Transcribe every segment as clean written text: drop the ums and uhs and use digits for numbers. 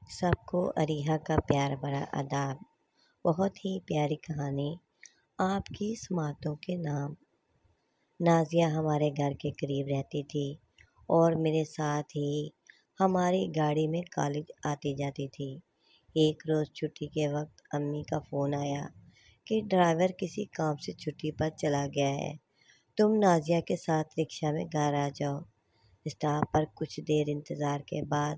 سب کو اریحہ کا پیار بھرا آداب۔ بہت ہی پیاری کہانی آپ کی سماعتوں کے نام۔ نازیہ ہمارے گھر کے قریب رہتی تھی اور میرے ساتھ ہی ہماری گاڑی میں کالج آتی جاتی تھی۔ ایک روز چھٹی کے وقت امی کا فون آیا کہ ڈرائیور کسی کام سے چھٹی پر چلا گیا ہے، تم نازیہ کے ساتھ رکشہ میں گھر آ جاؤ۔ اسٹاپ پر کچھ دیر انتظار کے بعد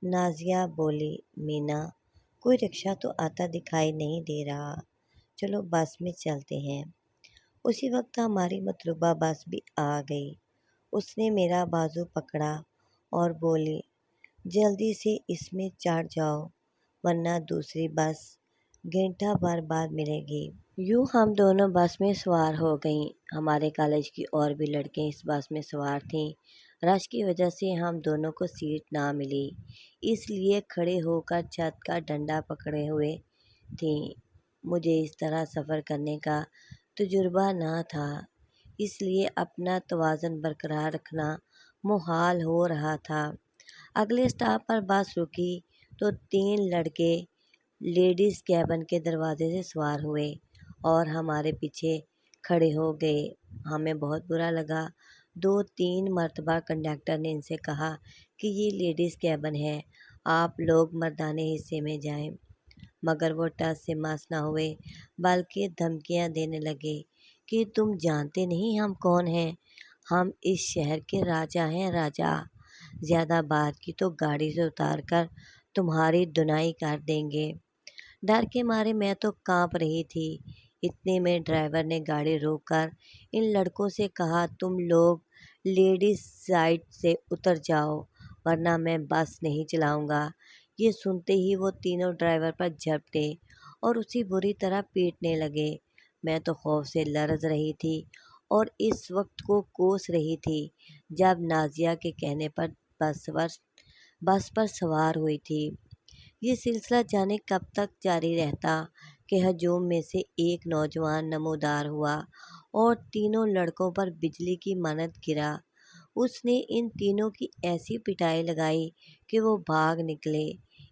نازیہ بولی، مینا کوئی رکشہ تو آتا دکھائی نہیں دے رہا، چلو بس میں چلتے ہیں۔ اسی وقت ہماری مطلوبہ بس بھی آ گئی۔ اس نے میرا بازو پکڑا اور بولی، جلدی سے اس میں چڑھ جاؤ ورنہ دوسری بس گھنٹہ بھر بعد ملے گی۔ یوں ہم دونوں بس میں سوار ہو گئیں۔ ہمارے کالج کی اور بھی لڑکیاں اس بس میں سوار تھیں۔ رش کی وجہ سے ہم دونوں کو سیٹ نہ ملی، اس لیے کھڑے ہو کر چھت کا ڈنڈا پکڑے ہوئے تھیں۔ مجھے اس طرح سفر کرنے کا تجربہ نہ تھا، اس لیے اپنا توازن برقرار رکھنا محال ہو رہا تھا۔ اگلے اسٹاپ پر بس رکی تو 3 لڑکے لیڈیز کیبن کے دروازے سے سوار ہوئے اور ہمارے پیچھے کھڑے ہو گئے۔ ہمیں بہت برا لگا۔ 2-3 مرتبہ کنڈکٹر نے ان سے کہا کہ یہ لیڈیز کیبن ہے، آپ لوگ مردانہ حصے میں جائیں، مگر وہ ٹس سے مس نہ ہوئے بلکہ دھمکیاں دینے لگے کہ تم جانتے نہیں ہم کون ہیں، ہم اس شہر کے راجا ہیں، راجا۔ زیادہ بات کی تو گاڑی سے اتار کر تمہاری دھنائی کر دیں گے۔ ڈر کے مارے میں تو کانپ رہی تھی۔ اتنے میں ڈرائیور نے گاڑی روک کر ان لڑکوں سے کہا، تم لوگ لیڈیز سائڈ سے اتر جاؤ ورنہ میں بس نہیں چلاؤں گا۔ یہ سنتے ہی وہ تینوں ڈرائیور پر جھپٹے اور اسے بری طرح پیٹنے لگے۔ میں تو خوف سے لرز رہی تھی اور اس وقت کو کوس رہی تھی جب نازیہ کے کہنے پر بس پر سوار ہوئی تھی۔ یہ سلسلہ جانے کب تک جاری رہتا کہ ہجوم میں سے ایک نوجوان نمودار ہوا اور تینوں لڑکوں پر بجلی کی مانند گرا۔ اس نے ان تینوں کی ایسی پٹائی لگائی کہ وہ بھاگ نکلے۔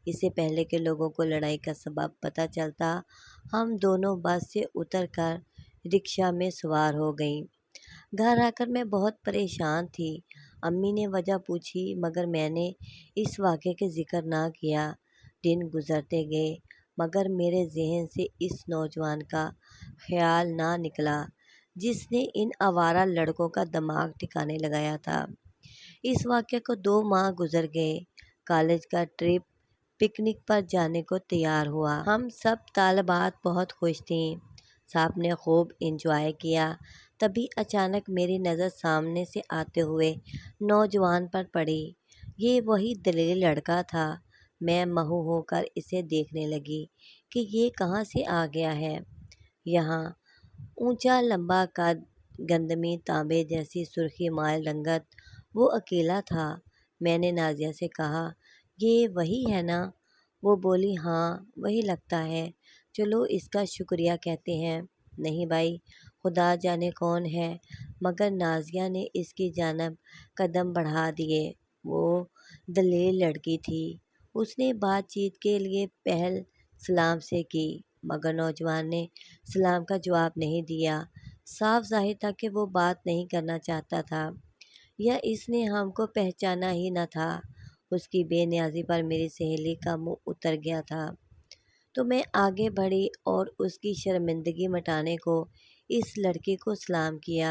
اس سے پہلے کہ لوگوں کو لڑائی کا سبب پتہ چلتا، ہم دونوں بس سے اتر کر رکشہ میں سوار ہو گئیں۔ گھر آ کر میں بہت پریشان تھی۔ امی نے وجہ پوچھی مگر میں نے اس واقعے کا ذکر نہ کیا۔ دن گزرتے گئے مگر میرے ذہن سے اس نوجوان کا خیال نہ نکلا جس نے ان آوارہ لڑکوں کا دماغ ٹھکانے لگایا تھا۔ اس واقعے کو 2 ماہ گزر گئے۔ کالج کا ٹرپ پکنک پر جانے کو تیار ہوا۔ ہم سب طالبات بہت خوش تھیں، سب نے خوب انجوائے کیا۔ تبھی اچانک میری نظر سامنے سے آتے ہوئے نوجوان پر پڑی۔ یہ وہی دلیل لڑکا تھا۔ میں مہو ہو کر اسے دیکھنے لگی کہ یہ کہاں سے آ گیا ہے یہاں۔ اونچا لمبا قد، گندمی تانبے جیسی سرخی مائل رنگت، وہ اکیلا تھا۔ میں نے نازیہ سے کہا، یہ وہی ہے نا؟ وہ بولی، ہاں وہی لگتا ہے، چلو اس کا شکریہ کہتے ہیں۔ نہیں بھائی، خدا جانے کون ہے، مگر نازیہ نے اس کی جانب قدم بڑھا دیے۔ وہ دلیر لڑکی تھی۔ اس نے بات چیت کے لیے پہل سلام سے کی مگر نوجوان نے سلام کا جواب نہیں دیا۔ صاف ظاہر تھا کہ وہ بات نہیں کرنا چاہتا تھا یا اس نے ہم کو پہچانا ہی نہ تھا۔ اس کی بے نیازی پر میری سہیلی کا منہ اتر گیا تھا تو میں آگے بڑھی اور اس کی شرمندگی مٹانے کو اس لڑکے کو سلام کیا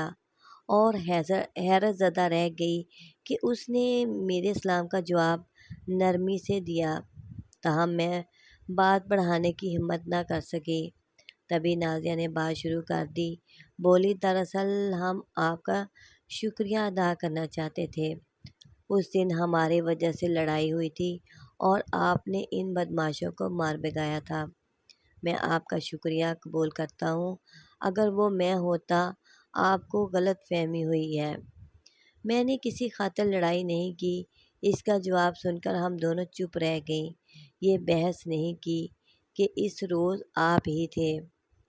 اور حیرت زدہ رہ گئی کہ اس نے میرے سلام کا جواب نرمی سے دیا، تاہم میں بات بڑھانے کی ہمت نہ کر سکی۔ تبھی نازیہ نے بات شروع کر دی، بولی، دراصل ہم آپ کا شکریہ ادا کرنا چاہتے تھے۔ اس دن ہماری وجہ سے لڑائی ہوئی تھی اور آپ نے ان بدماشوں کو مار بھگایا تھا۔ میں آپ کا شکریہ قبول کرتا ہوں، اگر وہ میں ہوتا آپ کو غلط فہمی ہوئی ہے۔ میں نے کسی خاطر لڑائی نہیں کی۔ اس کا جواب سن کر ہم دونوں چپ رہ گئیں۔ یہ بحث نہیں کی کہ اس روز آپ ہی تھے،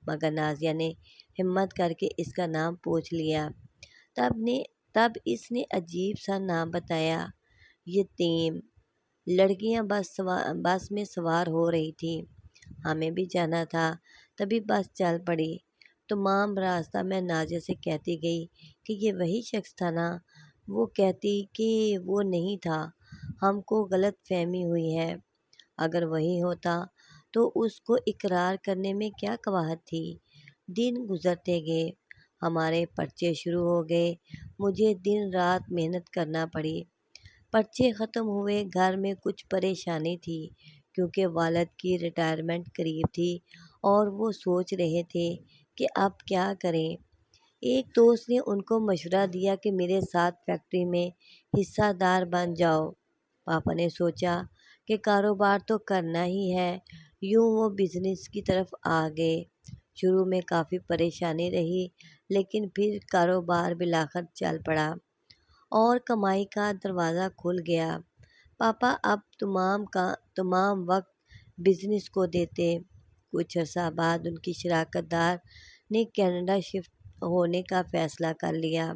مگر نازیہ نے ہمت کر کے اس کا نام پوچھ لیا۔ تب اس نے عجیب سا نام بتایا، یتیم۔ لڑکیاں بس میں سوار ہو رہی تھیں، ہمیں بھی جانا تھا۔ تبھی بس چل پڑی۔ تمام راستہ میں نازیہ سے کہتی گئی کہ یہ وہی شخص تھا نا؟ وہ کہتی کہ وہ نہیں تھا، ہم کو غلط فہمی ہوئی ہے۔ اگر وہی ہوتا تو اس کو اقرار کرنے میں کیا قباحت تھی؟ دن گزرتے گئے، ہمارے پرچے شروع ہو گئے، مجھے دن رات محنت کرنا پڑی۔ پرچے ختم ہوئے، گھر میں کچھ پریشانی تھی کیونکہ والد کی ریٹائرمنٹ قریب تھی اور وہ سوچ رہے تھے کہ اب کیا کریں۔ ایک دوست نے ان کو مشورہ دیا کہ میرے ساتھ فیکٹری میں حصہ دار بن جاؤ۔ پاپا نے سوچا کہ کاروبار تو کرنا ہی ہے، یوں وہ بزنس کی طرف آ گئے۔ شروع میں کافی پریشانی رہی، لیکن پھر کاروبار بالآخر چل پڑا اور کمائی کا دروازہ کھل گیا۔ پاپا اب تمام وقت بزنس کو دیتے۔ کچھ عرصہ بعد ان کی شراکت دار نے کینیڈا شفٹ ہونے کا فیصلہ کر لیا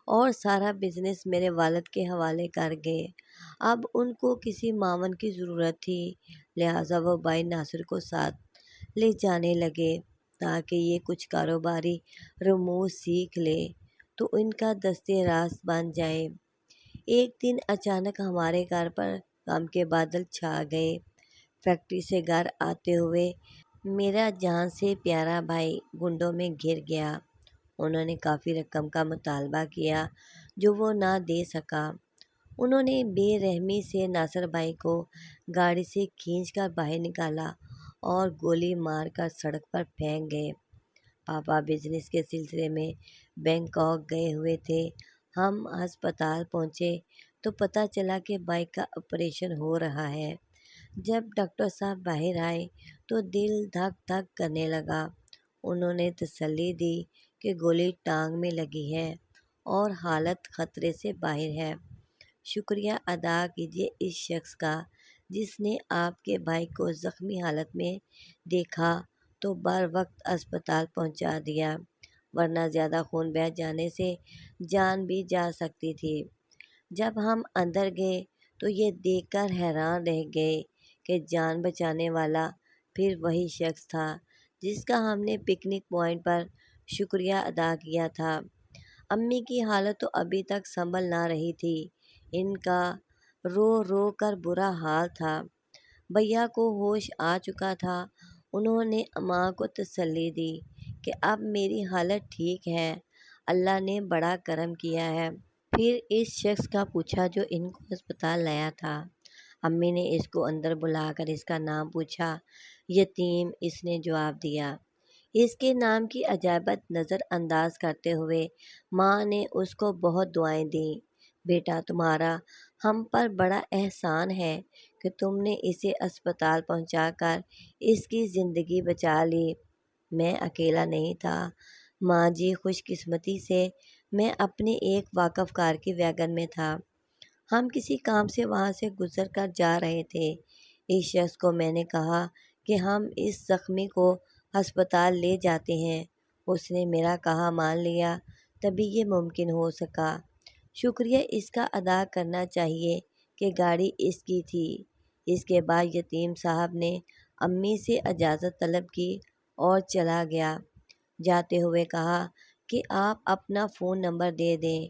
اور سارا بزنس میرے والد کے حوالے کر گئے۔ اب ان کو کسی معاون کی ضرورت تھی، لہٰذا وہ بھائی ناصر کو ساتھ لے جانے لگے تاکہ یہ کچھ کاروباری رموز سیکھ لے تو ان کا دستِ راست بن جائے۔ ایک دن اچانک ہمارے گھر پر غم کے بادل چھا گئے۔ فیکٹری سے گھر آتے ہوئے میرا جان سے پیارا بھائی گنڈوں میں گر گیا۔ انہوں نے کافی رقم کا مطالبہ کیا جو وہ نہ دے سکا۔ انہوں نے بے رحمی سے ناصر بھائی کو گاڑی سے کھینچ کر باہر نکالا اور گولی مار کر سڑک پر پھینک گئے۔ پاپا بزنس کے سلسلے میں بینکاک گئے ہوئے تھے۔ ہم ہسپتال پہنچے تو پتہ چلا کہ بھائی کا آپریشن ہو رہا ہے۔ جب ڈاکٹر صاحب باہر آئے تو دل دھک دھک کرنے لگا۔ انہوں نے تسلی دی کہ گولی ٹانگ میں لگی ہے اور حالت خطرے سے باہر ہے۔ شکریہ ادا کیجیے اس شخص کا جس نے آپ کے بھائی کو زخمی حالت میں دیکھا تو بروقت اسپتال پہنچا دیا، ورنہ زیادہ خون بہہ جانے سے جان بھی جا سکتی تھی۔ جب ہم اندر گئے تو یہ دیکھ کر حیران رہ گئے کہ جان بچانے والا پھر وہی شخص تھا جس کا ہم نے پکنک پوائنٹ پر شکریہ ادا کیا تھا۔ امی کی حالت تو ابھی تک سنبھل نہ رہی تھی، ان کا رو رو کر برا حال تھا۔ بھیا کو ہوش آ چکا تھا۔ انہوں نے ماں کو تسلی دی کہ اب میری حالت ٹھیک ہے، اللہ نے بڑا کرم کیا ہے۔ پھر اس شخص کا پوچھا جو ان کو ہسپتال لایا تھا۔ امی نے اس کو اندر بلا کر اس کا نام پوچھا۔ یتیم، اس نے جواب دیا۔ اس کے نام کی عجائبت نظر انداز کرتے ہوئے ماں نے اس کو بہت دعائیں دیں۔ بیٹا، تمہارا ہم پر بڑا احسان ہے کہ تم نے اسے اسپتال پہنچا کر اس کی زندگی بچا لی۔ میں اکیلا نہیں تھا ماں جی، خوش قسمتی سے میں اپنے ایک واقف کار کی ویگن میں تھا۔ ہم کسی کام سے وہاں سے گزر کر جا رہے تھے۔ اس شخص کو میں نے کہا کہ ہم اس زخمی کو ہسپتال لے جاتے ہیں۔ اس نے میرا کہا مان لیا، تبھی یہ ممکن ہو سکا۔ شکریہ اس کا ادا کرنا چاہیے کہ گاڑی اس کی تھی۔ اس کے بعد یتیم صاحب نے امی سے اجازت طلب کی اور چلا گیا۔ جاتے ہوئے کہا کہ آپ اپنا فون نمبر دے دیں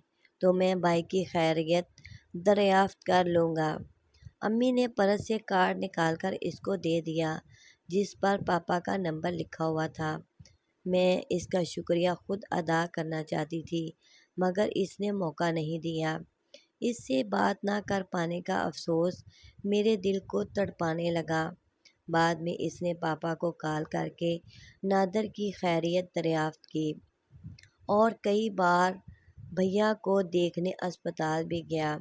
تو میں بھائی کی خیریت دریافت کر لوں گا۔ امی نے پرس سے کارڈ نکال کر اس کو دے دیا جس پر پاپا کا نمبر لکھا ہوا تھا۔ میں اس کا شکریہ خود ادا کرنا چاہتی تھی مگر اس نے موقع نہیں دیا۔ اس سے بات نہ کر پانے کا افسوس میرے دل کو تڑپانے لگا۔ بعد میں اس نے پاپا کو کال کر کے نادر کی خیریت دریافت کی اور کئی بار بھیا کو دیکھنے اسپتال بھی گیا۔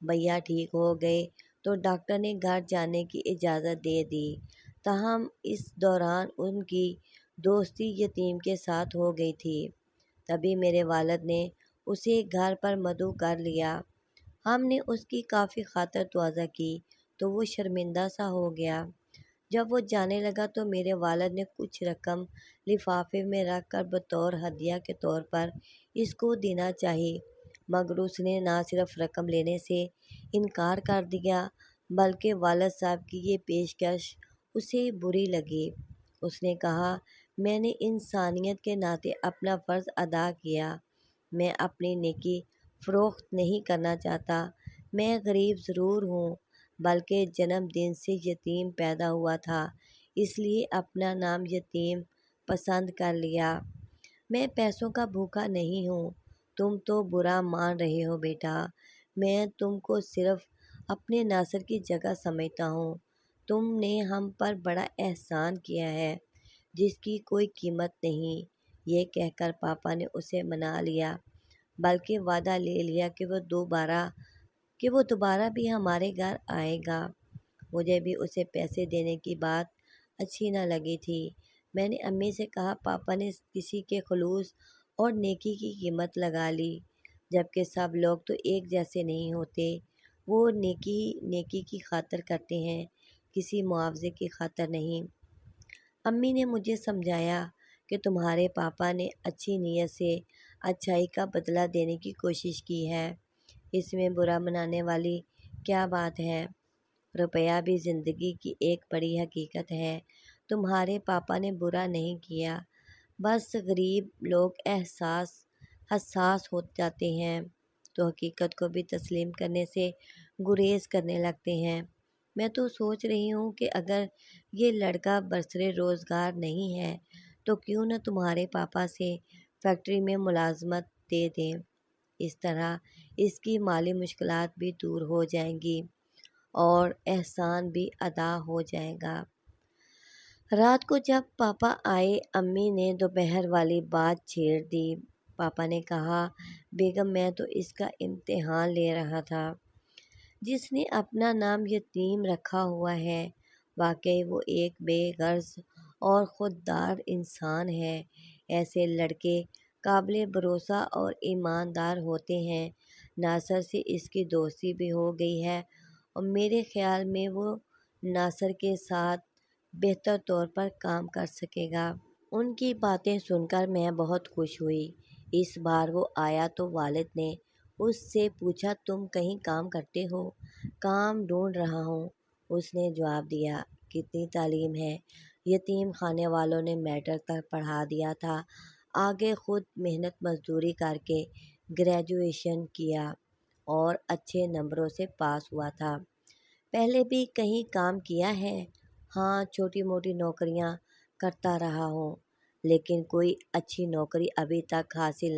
بھیا ٹھیک ہو گئے تو ڈاکٹر نے گھر جانے کی اجازت دے دی، تاہم اس دوران ان کی دوستی یتیم کے ساتھ ہو گئی تھی۔ تبھی میرے والد نے اسے گھر پر مدعو کر لیا۔ ہم نے اس کی کافی خاطر تواضع کی تو وہ شرمندہ سا ہو گیا۔ جب وہ جانے لگا تو میرے والد نے کچھ رقم لفافے میں رکھ کر بطور ہدیہ کے طور پر اس کو دینا چاہی، مگر اس نے نہ صرف رقم لینے سے انکار کر دیا بلکہ والد صاحب کی یہ پیشکش اسے بری لگی۔ اس نے کہا، میں نے انسانیت کے ناطے اپنا فرض ادا کیا۔ میں اپنی نیکی فروخت نہیں کرنا چاہتا۔ میں غریب ضرور ہوں، بلکہ جنم دن سے یتیم پیدا ہوا تھا، اس لیے اپنا نام یتیم پسند کر لیا۔ میں پیسوں کا بھوکا نہیں ہوں۔ تم تو برا مان رہے ہو بیٹا، میں تم کو صرف اپنے ناصر کی جگہ سمجھتا ہوں۔ تم نے ہم پر بڑا احسان کیا ہے جس کی کوئی قیمت نہیں۔ یہ کہہ کر پاپا نے اسے منا لیا، بلکہ وعدہ لے لیا کہ وہ دوبارہ بھی ہمارے گھر آئے گا۔ مجھے بھی اسے پیسے دینے کی بات اچھی نہ لگی تھی۔ میں نے امی سے کہا، پاپا نے کسی کے خلوص اور نیکی کی قیمت لگا لی، جبکہ سب لوگ تو ایک جیسے نہیں ہوتے۔ وہ نیکی کی خاطر کرتے ہیں، کسی معاوضے کی خاطر نہیں۔ امی نے مجھے سمجھایا کہ تمہارے پاپا نے اچھی نیت سے اچھائی کا بدلہ دینے کی کوشش کی ہے، اس میں برا منانے والی کیا بات ہے؟ روپیہ بھی زندگی کی ایک بڑی حقیقت ہے۔ تمہارے پاپا نے برا نہیں کیا، بس غریب لوگ حساس ہو جاتے ہیں تو حقیقت کو بھی تسلیم کرنے سے گریز کرنے لگتے ہیں۔ میں تو سوچ رہی ہوں کہ اگر یہ لڑکا برسر روزگار نہیں ہے تو کیوں نہ تمہارے پاپا سے فیکٹری میں ملازمت دے دیں۔ اس طرح اس کی مالی مشکلات بھی دور ہو جائیں گی اور احسان بھی ادا ہو جائے گا۔ رات کو جب پاپا آئے، امی نے دوپہر والی بات چھیڑ دی۔ پاپا نے کہا، بیگم میں تو اس کا امتحان لے رہا تھا جس نے اپنا نام یتیم رکھا ہوا ہے۔ واقعی وہ ایک بے غرض اور خوددار انسان ہے۔ ایسے لڑکے قابل بھروسہ اور ایماندار ہوتے ہیں۔ ناصر سے اس کی دوستی بھی ہو گئی ہے اور میرے خیال میں وہ ناصر کے ساتھ بہتر طور پر کام کر سکے گا۔ ان کی باتیں سن کر میں بہت خوش ہوئی۔ اس بار وہ آیا تو والد نے اس سے پوچھا، تم کہیں کام کرتے ہو؟ کام ڈھونڈ رہا ہوں، اس نے جواب دیا۔ کتنی تعلیم ہے؟ یتیم خانے والوں نے میٹرک تک پڑھا دیا تھا، آگے خود محنت مزدوری کر کے گریجویشن کیا اور اچھے نمبروں سے پاس ہوا تھا۔ پہلے بھی کہیں کام کیا ہے؟ ہاں، چھوٹی موٹی نوکریاں کرتا رہا ہوں، لیکن کوئی اچھی نوکری ابھی تک حاصل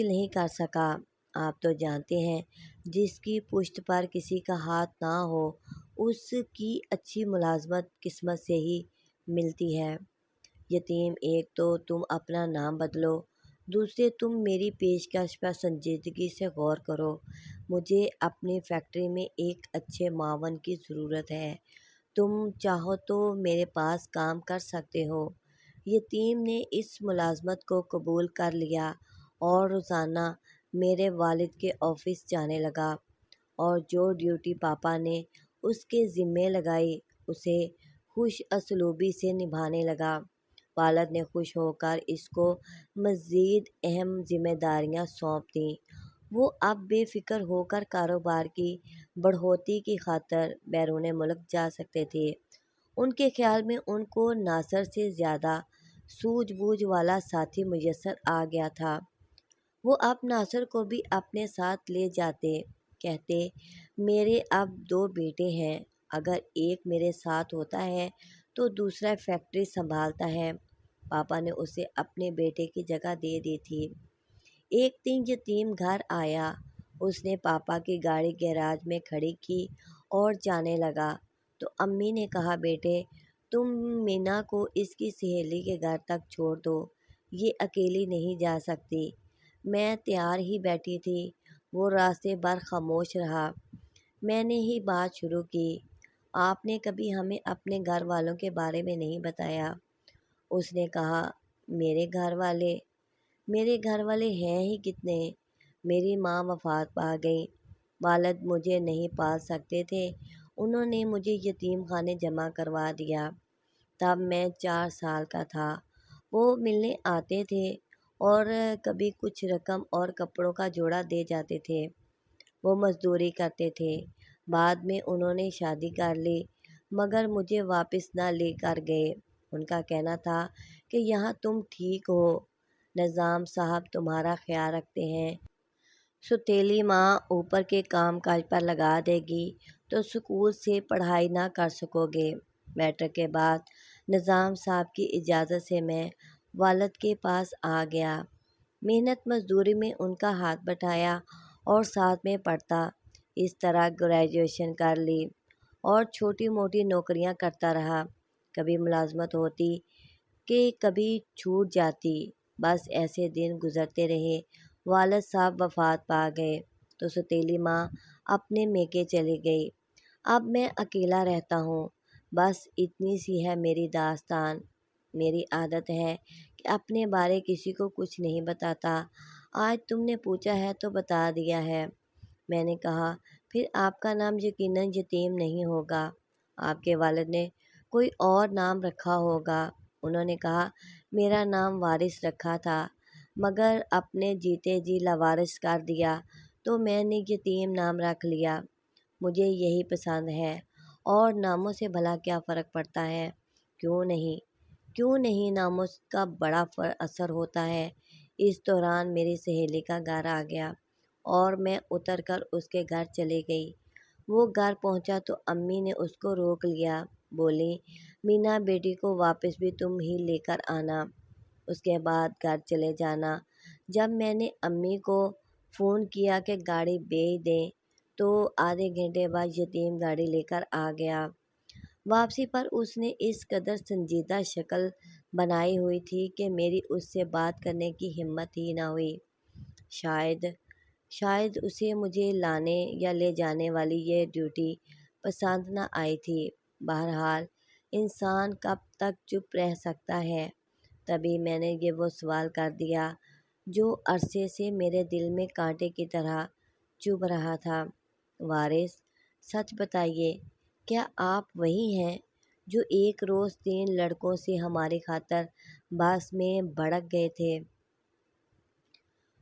نہیں کر سکا۔ آپ تو جانتے ہیں، جس کی پشت پر کسی کا ہاتھ نہ ہو اس کی اچھی ملازمت قسمت سے ہی ملتی ہے۔ یتیم، ایک تو تم اپنا نام بدلو، دوسرے تم میری پیشکش پر سنجیدگی سے غور کرو۔ مجھے اپنی فیکٹری میں ایک اچھے معاون کی ضرورت ہے۔ تم چاہو تو میرے پاس کام کر سکتے ہو۔ یتیم نے اس ملازمت کو قبول کر لیا اور روزانہ میرے والد کے آفس جانے لگا اور جو ڈیوٹی پاپا نے اس کے ذمے لگائی اسے خوش اسلوبی سے نبھانے لگا۔ والد نے خوش ہو کر اس کو مزید اہم ذمہ داریاں سونپ دیں۔ وہ اب بے فکر ہو کر کاروبار کی بڑھوتری کی خاطر بیرون ملک جا سکتے تھے۔ ان کے خیال میں ان کو ناصر سے زیادہ سوجھ بوجھ والا ساتھی میسر آ گیا تھا۔ وہ اب ناصر کو بھی اپنے ساتھ لے جاتے، کہتے، میرے اب 2 بیٹے ہیں، اگر ایک میرے ساتھ ہوتا ہے تو دوسرا فیکٹری سنبھالتا ہے۔ پاپا نے اسے اپنے بیٹے کی جگہ دے دی تھی۔ ایک دن یتیم گھر آیا۔ اس نے پاپا کی گاڑی گیراج میں کھڑی کی اور جانے لگا تو امی نے کہا، بیٹے تم مینا کو اس کی سہیلی کے گھر تک چھوڑ دو، یہ اکیلی نہیں جا سکتی۔ میں تیار ہی بیٹھی تھی، وہ راستے بھر خاموش رہا۔ میں نے ہی بات شروع کی، آپ نے کبھی ہمیں اپنے گھر والوں کے بارے میں نہیں بتایا۔ اس نے کہا، میرے گھر والے ہیں ہی کتنے؟ میری ماں وفات پا گئی، والد مجھے نہیں پال سکتے تھے، انہوں نے مجھے یتیم خانے جمع کروا دیا۔ تب میں 4 سال کا تھا۔ وہ ملنے آتے تھے اور کبھی کچھ رقم اور کپڑوں کا جوڑا دے جاتے تھے۔ وہ مزدوری کرتے تھے، بعد میں انہوں نے شادی کر لی مگر مجھے واپس نہ لے کر گئے۔ ان کا کہنا تھا کہ یہاں تم ٹھیک ہو، نظام صاحب تمہارا خیال رکھتے ہیں، ستیلی ماں اوپر کے کام کاج پر لگا دے گی تو اسکول سے پڑھائی نہ کر سکو گے۔ میٹرک کے بعد نظام صاحب کی اجازت سے میں والد کے پاس آ گیا۔ محنت مزدوری میں ان کا ہاتھ بٹایا اور ساتھ میں پڑھتا، اس طرح گریجویشن کر لی اور چھوٹی موٹی نوکریاں کرتا رہا۔ کبھی ملازمت ہوتی کہ کبھی چھوٹ جاتی، بس ایسے دن گزرتے رہے۔ والد صاحب وفات پا گئے تو ستیلی ماں اپنے میکے چلی گئی۔ اب میں اکیلا رہتا ہوں، بس اتنی سی ہے میری داستان۔ میری عادت ہے کہ اپنے بارے کسی کو کچھ نہیں بتاتا، آج تم نے پوچھا ہے تو بتا دیا ہے۔ میں نے کہا، پھر آپ کا نام یقیناً یتیم نہیں ہوگا، آپ کے والد نے کوئی اور نام رکھا ہوگا۔ انہوں نے کہا، میرا نام وارث رکھا تھا مگر اپنے جیتے جی لاوارث کر دیا تو میں نے یتیم نام رکھ لیا۔ مجھے یہی پسند ہے، اور ناموں سے بھلا کیا فرق پڑتا ہے؟ کیوں نہیں ناموں کا بڑا اثر ہوتا ہے۔ اس دوران میری سہیلی کا گھر آ گیا اور میں اتر کر اس کے گھر چلی گئی۔ وہ گھر پہنچا تو امی نے اس کو روک لیا، بولی، مینا بیٹی کو واپس بھی تم ہی لے کر آنا، اس کے بعد گھر چلے جانا۔ جب میں نے امی کو فون کیا کہ گاڑی بھیج دیں تو آدھے گھنٹے بعد یتیم گاڑی لے کر آ گیا۔ واپسی پر اس نے اس قدر سنجیدہ شکل بنائی ہوئی تھی کہ میری اس سے بات کرنے کی ہمت ہی نہ ہوئی۔ شاید اسے مجھے لانے یا لے جانے والی یہ ڈیوٹی پسند نہ آئی تھی۔ بہرحال انسان کب تک چپ رہ سکتا ہے؟ تبھی میں نے یہ وہ سوال کر دیا جو عرصے سے میرے دل میں کانٹے کی طرح چبھ رہا تھا، وارث، سچ بتائیے، کیا آپ وہی ہیں جو ایک روز 3 لڑکوں سے ہماری خاطر بس میں بھڑک گئے تھے؟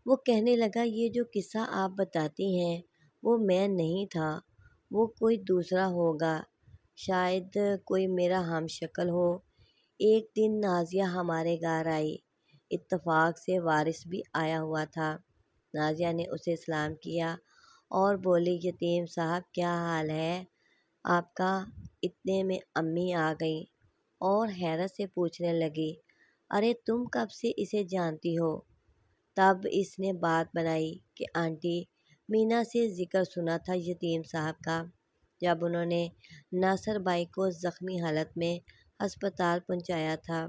وہ کہنے لگا، یہ جو قصہ آپ بتاتی ہیں وہ میں نہیں تھا، وہ کوئی دوسرا ہوگا، شاید کوئی میرا ہم شکل ہو۔ ایک دن نازیہ ہمارے گھر آئی، اتفاق سے وارث بھی آیا ہوا تھا۔ نازیہ نے اسے سلام کیا اور بولی، یتیم صاحب کیا حال ہے آپ کا؟ اتنے میں امی آ گئیں اور حیرت سے پوچھنے لگی، ارے تم کب سے اسے جانتی ہو؟ تب اس نے بات بنائی کہ آنٹی، مینا سے ذکر سنا تھا یتیم صاحب کا، جب انہوں نے ناصر بھائی کو زخمی حالت میں ہسپتال پہنچایا تھا۔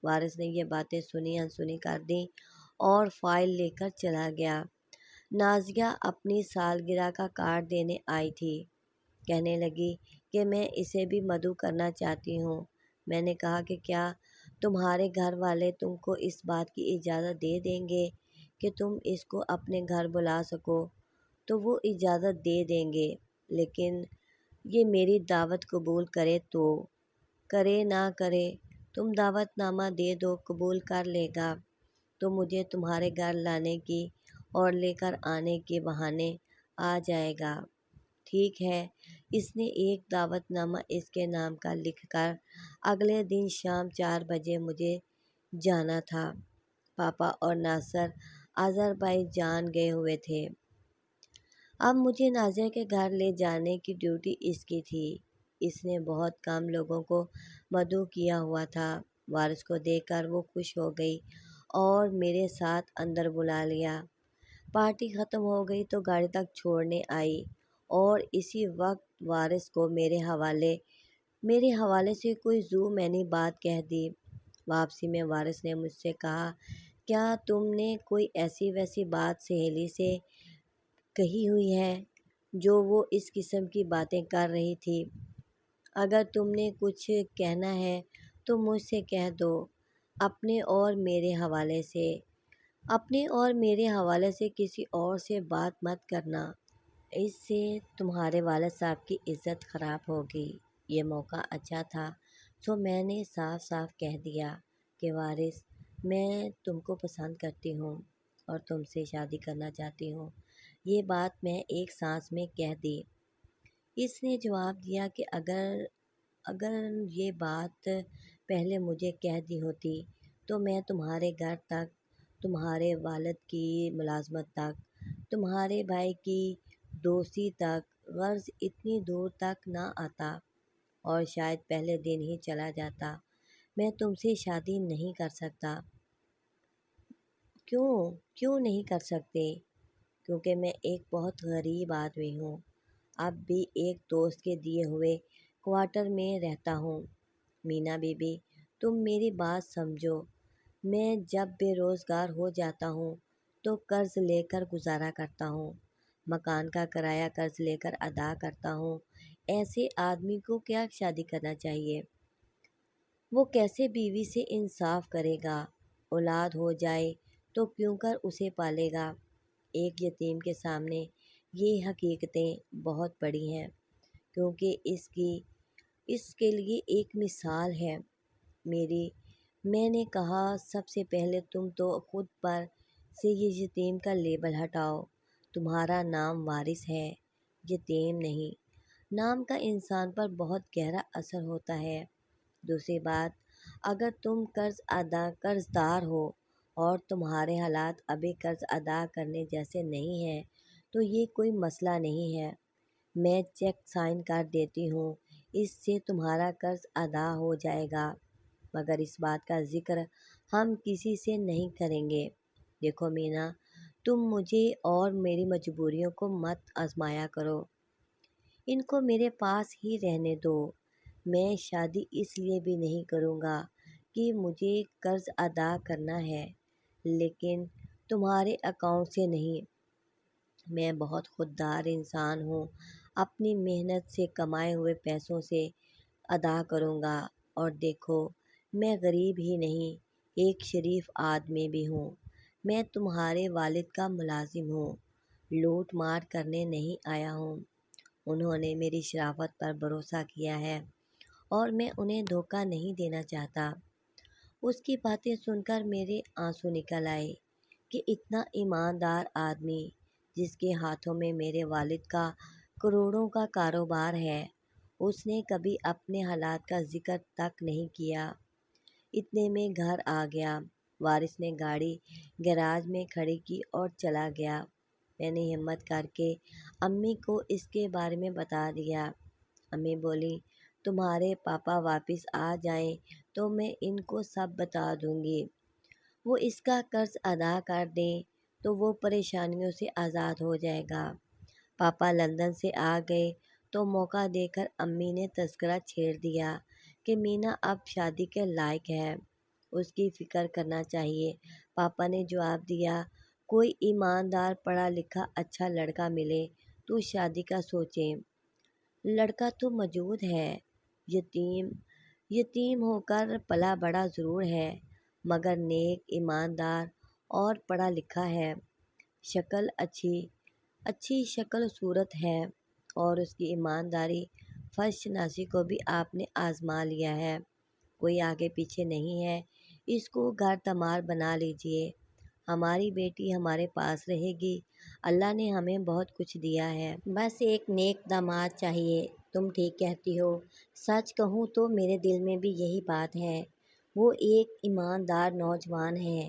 وارث نے یہ باتیں سنی انسنی کر دیں اور فائل لے کر چلا گیا۔ نازیہ اپنی سالگرہ کا کارڈ دینے آئی تھی، کہنے لگی کہ میں اسے بھی مدعو کرنا چاہتی ہوں۔ میں نے کہا کہ کیا تمہارے گھر والے تم کو اس بات کی اجازت دے دیں گے کہ تم اس کو اپنے گھر بلا سکو؟ تو وہ اجازت دے دیں گے، لیکن یہ میری دعوت قبول کرے تو، کرے نہ کرے، تم دعوت نامہ دے دو، قبول کر لے گا تو مجھے تمہارے گھر لانے کی اور لے کر آنے کے بہانے آ جائے گا۔ ٹھیک ہے۔ اس نے ایک دعوت نامہ اس کے نام کا لکھ کر اگلے دن شام 4 بجے مجھے جانا تھا۔ پاپا اور ناصر آذربائیجان گئے ہوئے تھے۔ اب مجھے نازیہ کے گھر لے جانے کی ڈیوٹی اس کی تھی۔ اس نے بہت کم لوگوں کو مدعو کیا ہوا تھا۔ وارث کو دیکھ کر وہ خوش ہو گئی اور میرے ساتھ اندر بلا لیا۔ پارٹی ختم ہو گئی تو گاڑی تک چھوڑنے آئی اور اسی وقت وارث کو میرے حوالے سے کوئی ذو معنی بات کہہ دی۔ واپسی میں وارث نے مجھ سے کہا، کیا تم نے کوئی ایسی ویسی بات سہیلی سے کہی ہوئی ہے جو وہ اس قسم کی باتیں کر رہی تھی؟ اگر تم نے کچھ کہنا ہے تو مجھ سے کہہ دو، اپنے اور میرے حوالے سے کسی اور سے بات مت کرنا، اس سے تمہارے والد صاحب کی عزت خراب ہوگی۔ یہ موقع اچھا تھا سو میں نے صاف صاف کہہ دیا کہ وارث، میں تم کو پسند کرتی ہوں اور تم سے شادی کرنا چاہتی ہوں۔ یہ بات میں ایک سانس میں کہہ دی۔ اس نے جواب دیا کہ اگر یہ بات پہلے مجھے کہہ دی ہوتی تو میں تمہارے گھر تک، تمہارے والد کی ملازمت تک، تمہارے بھائی کی دوستی تک، غرض اتنی دور تک نہ آتا اور شاید پہلے دن ہی چلا جاتا۔ میں تم سے شادی نہیں کر سکتا۔ کیوں کیوں نہیں کر سکتے؟ کیونکہ میں ایک بہت غریب آدمی ہوں، اب بھی ایک دوست کے دیے ہوئے کوارٹر میں رہتا ہوں۔ مینا بی بی، تم میری بات سمجھو۔ میں جب بے روزگار ہو جاتا ہوں تو قرض لے کر گزارا کرتا ہوں، مکان کا کرایہ قرض لے کر ادا کرتا ہوں۔ ایسے آدمی کو کیا شادی کرنا چاہیے؟ وہ کیسے بیوی سے انصاف کرے گا؟ اولاد ہو جائے تو کیوں کر اسے پالے گا؟ ایک یتیم کے سامنے یہ حقیقتیں بہت بڑی ہیں، کیونکہ اس کے لیے ایک مثال ہے میری۔ میں نے کہا، سب سے پہلے تم تو خود پر سے یہ یتیم کا لیبل ہٹاؤ۔ تمہارا نام وارث ہے، یتیم نہیں۔ نام کا انسان پر بہت گہرا اثر ہوتا ہے۔ دوسری بات، اگر تم قرض دار ہو اور تمہارے حالات ابھی قرض ادا کرنے جیسے نہیں ہیں تو یہ کوئی مسئلہ نہیں ہے، میں چیک سائن کر دیتی ہوں، اس سے تمہارا قرض ادا ہو جائے گا، مگر اس بات کا ذکر ہم کسی سے نہیں کریں گے۔ دیکھو مینا، تم مجھے اور میری مجبوریوں کو مت آزمایا کرو، ان کو میرے پاس ہی رہنے دو۔ میں شادی اس لیے بھی نہیں کروں گا کہ مجھے قرض ادا کرنا ہے، لیکن تمہارے اکاؤنٹ سے نہیں۔ میں بہت خوددار انسان ہوں، اپنی محنت سے کمائے ہوئے پیسوں سے ادا کروں گا۔ اور دیکھو، میں غریب ہی نہیں، ایک شریف آدمی بھی ہوں۔ میں تمہارے والد کا ملازم ہوں، لوٹ مار کرنے نہیں آیا ہوں۔ انہوں نے میری شرافت پر بھروسہ کیا ہے اور میں انہیں دھوکہ نہیں دینا چاہتا۔ اس کی باتیں سن کر میرے آنسو نکل آئے کہ اتنا ایماندار آدمی، جس کے ہاتھوں میں میرے والد کا کروڑوں کا کاروبار ہے، اس نے کبھی اپنے حالات کا ذکر تک نہیں کیا۔ اتنے میں گھر آ گیا۔ وارث نے گاڑی گیراج میں کھڑی کی اور چلا گیا۔ میں نے ہمت کر کے امی کو اس کے بارے میں بتا دیا۔ امی بولی، تمہارے پاپا واپس آ جائیں تو میں ان کو سب بتا دوں گی۔ وہ اس کا قرض ادا کر دیں تو وہ پریشانیوں سے آزاد ہو جائے گا۔ پاپا لندن سے آ گئے تو موقع دے کر امی نے تذکرہ چھیڑ دیا کہ مینا اب شادی کے لائق ہے، اس کی فکر کرنا چاہیے۔ پاپا نے جواب دیا، کوئی ایماندار پڑھا لکھا اچھا لڑکا ملے تو شادی کا سوچیں۔ لڑکا تو موجود ہے، یتیم ہو کر پلا بڑا ضرور ہے، مگر نیک، ایماندار اور پڑھا لکھا ہے۔ شکل اچھی شکل صورت ہے اور اس کی ایمانداری فرض شناسی کو بھی آپ نے آزما لیا ہے، کوئی آگے پیچھے نہیں ہے۔ اس کو گھر داماد بنا لیجئے، ہماری بیٹی ہمارے پاس رہے گی۔ اللہ نے ہمیں بہت کچھ دیا ہے، بس ایک نیک داماد چاہیے۔ تم ٹھیک کہتی ہو، سچ کہوں تو میرے دل میں بھی یہی بات ہے۔ وہ ایک ایماندار نوجوان ہے۔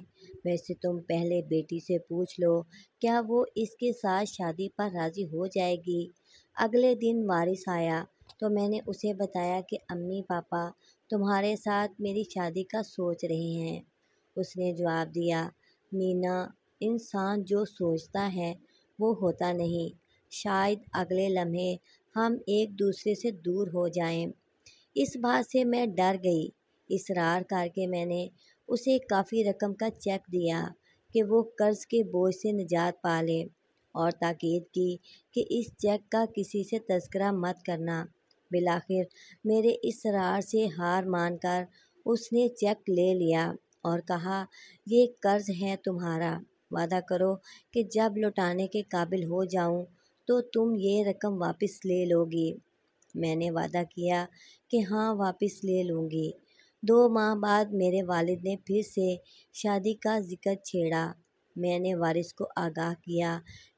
ویسے تم پہلے بیٹی سے پوچھ لو، کیا وہ اس کے ساتھ شادی پر راضی ہو جائے گی؟ اگلے دن وارث آیا تو میں نے اسے بتایا کہ امی پاپا تمہارے ساتھ میری شادی کا سوچ رہے ہیں۔ اس نے جواب دیا، مینا، انسان جو سوچتا ہے وہ ہوتا نہیں، شاید اگلے لمحے ہم ایک دوسرے سے دور ہو جائیں۔ اس بات سے میں ڈر گئی۔ اصرار کر کے میں نے اسے کافی رقم کا چیک دیا کہ وہ قرض کے بوجھ سے نجات پا لے، اور تاکید کی کہ اس چیک کا کسی سے تذکرہ مت کرنا۔ بالآخر میرے اصرار سے ہار مان کر اس نے چیک لے لیا اور کہا، یہ قرض ہے تمہارا، وعدہ کرو کہ جب لوٹانے کے قابل ہو جاؤں تو تم یہ رقم واپس لے لو گی۔ میں نے وعدہ کیا کہ ہاں، واپس لے لوں گی۔ 2 ماہ بعد میرے والد نے پھر سے شادی کا ذکر چھیڑا۔ میں نے وارث کو آگاہ کیا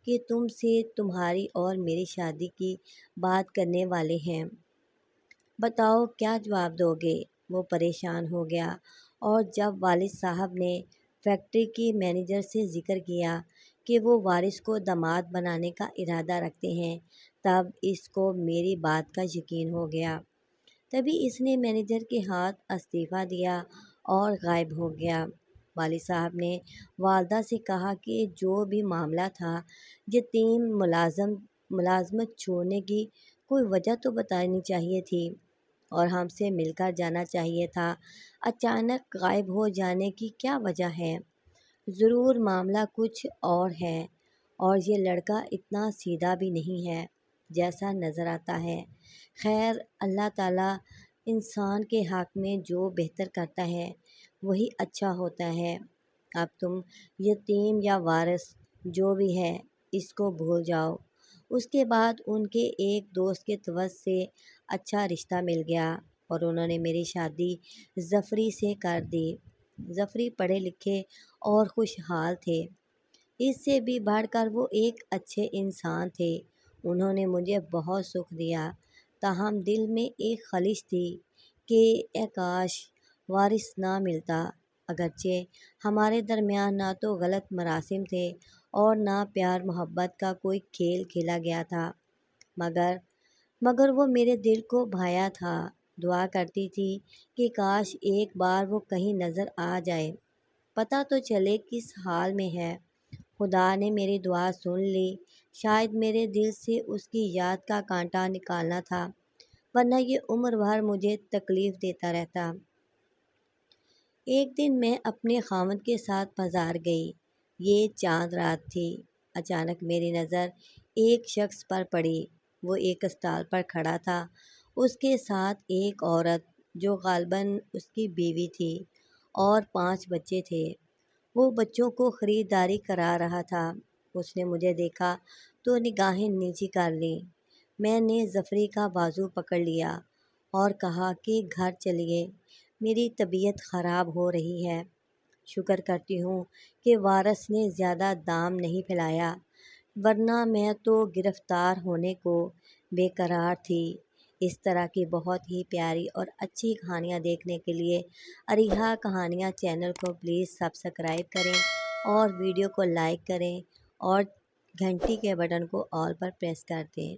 کہ تم سے تمہاری اور میری شادی کی بات کرنے والے ہیں۔ بتاؤ کیا جواب دو گے؟ وہ پریشان ہو گیا، اور جب والد صاحب نے فیکٹری کی مینیجر سے ذکر کیا کہ وہ وارث کو داماد بنانے کا ارادہ رکھتے ہیں، تب اس کو میری بات کا یقین ہو گیا۔ تبھی اس نے مینیجر کے ہاتھ استعفیٰ دیا اور غائب ہو گیا۔ والد صاحب نے والدہ سے کہا کہ جو بھی معاملہ تھا، یتیم ملازمت چھوڑنے کی کوئی وجہ تو بتانی چاہیے تھی، اور ہم سے مل کر جانا چاہیے تھا۔ اچانک غائب ہو جانے کی کیا وجہ ہے؟ ضرور معاملہ کچھ اور ہے، اور یہ لڑکا اتنا سیدھا بھی نہیں ہے جیسا نظر آتا ہے۔ خیر، اللہ تعالیٰ انسان کے حق میں جو بہتر کرتا ہے وہی اچھا ہوتا ہے۔ اب تم یتیم یا وارث جو بھی ہے اس کو بھول جاؤ۔ اس کے بعد ان کے ایک دوست کے توسط سے اچھا رشتہ مل گیا، اور انہوں نے میری شادی ظفری سے کر دی۔ ظفری پڑھے لکھے اور خوشحال تھے۔ اس سے بھی بڑھ کر وہ ایک اچھے انسان تھے۔ انہوں نے مجھے بہت سکھ دیا، تاہم دل میں ایک خلش تھی کہ اے کاش وارث نہ ملتا۔ اگرچہ ہمارے درمیان نہ تو غلط مراسم تھے اور نہ پیار محبت کا کوئی کھیل کھیلا گیا تھا، مگر وہ میرے دل کو بھایا تھا۔ دعا کرتی تھی کہ کاش ایک بار وہ کہیں نظر آ جائے، پتہ تو چلے کس حال میں ہے۔ خدا نے میری دعا سن لی۔ شاید میرے دل سے اس کی یاد کا کانٹا نکالنا تھا، ورنہ یہ عمر بھر مجھے تکلیف دیتا رہتا۔ ایک دن میں اپنے خاوند کے ساتھ بازار گئی۔ یہ چاند رات تھی۔ اچانک میری نظر ایک شخص پر پڑی۔ وہ ایک اسٹال پر کھڑا تھا، اس کے ساتھ ایک عورت جو غالباً اس کی بیوی تھی، اور 5 بچے تھے۔ وہ بچوں کو خریداری کرا رہا تھا۔ اس نے مجھے دیکھا تو نگاہیں نیچی کر لیں۔ میں نے ظفری کا بازو پکڑ لیا اور کہا کہ گھر چلیے، میری طبیعت خراب ہو رہی ہے۔ شکر کرتی ہوں کہ وارث نے زیادہ دام نہیں پھیلایا، ورنہ میں تو گرفتار ہونے کو بے قرار تھی۔ اس طرح کی بہت ہی پیاری اور اچھی کہانیاں دیکھنے کے لیے اریحا کہانیاں چینل کو پلیز سبسکرائب کریں، اور ویڈیو کو لائک کریں، اور گھنٹی کے بٹن کو آل پر پریس کر دیں۔